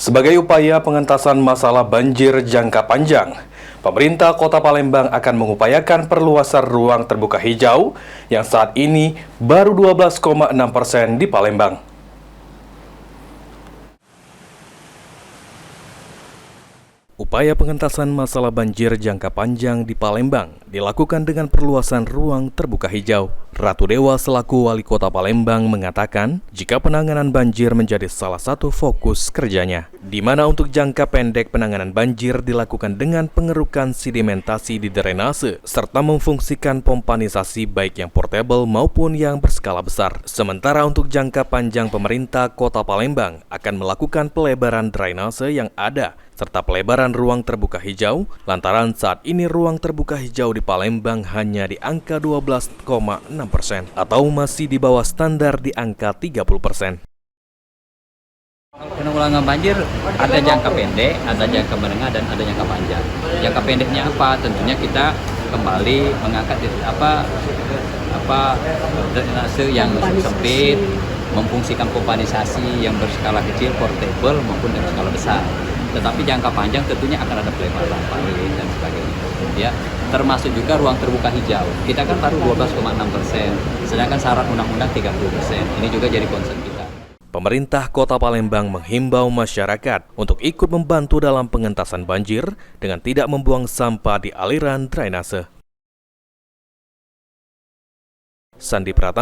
Sebagai upaya pengentasan masalah banjir jangka panjang, pemerintah Kota Palembang akan mengupayakan perluasan ruang terbuka hijau yang saat ini baru 12,6% di Palembang. Upaya pengentasan masalah banjir jangka panjang di Palembang dilakukan dengan perluasan ruang terbuka hijau. Ratu Dewa selaku Wali Kota Palembang mengatakan jika penanganan banjir menjadi salah satu fokus kerjanya, di mana untuk jangka pendek penanganan banjir dilakukan dengan pengerukan sedimentasi di drainase, serta memfungsikan pompanisasi baik yang portable maupun yang berskala besar. Sementara untuk jangka panjang pemerintah Kota Palembang akan melakukan pelebaran drainase yang ada, serta pelebaran ruang terbuka hijau, lantaran saat ini ruang terbuka hijau di Palembang hanya di angka 12,6% atau masih di bawah standar di angka 30%. Penanggulangan banjir ada jangka pendek, ada jangka menengah, dan ada jangka panjang. Jangka pendeknya apa? Tentunya kita kembali mengangkat drainase yang sempit, memfungsikan pompanisasi yang berskala kecil, portable maupun yang berskala besar. Tetapi jangka panjang tentunya akan ada pelebaran parit dan sebagainya. Ya, termasuk juga ruang terbuka hijau. Kita kan baru 12,6%, sedangkan syarat undang-undang 30%. Ini juga jadi concern kita. Pemerintah Kota Palembang menghimbau masyarakat untuk ikut membantu dalam pengentasan banjir dengan tidak membuang sampah di aliran drainase. Sandi Pratama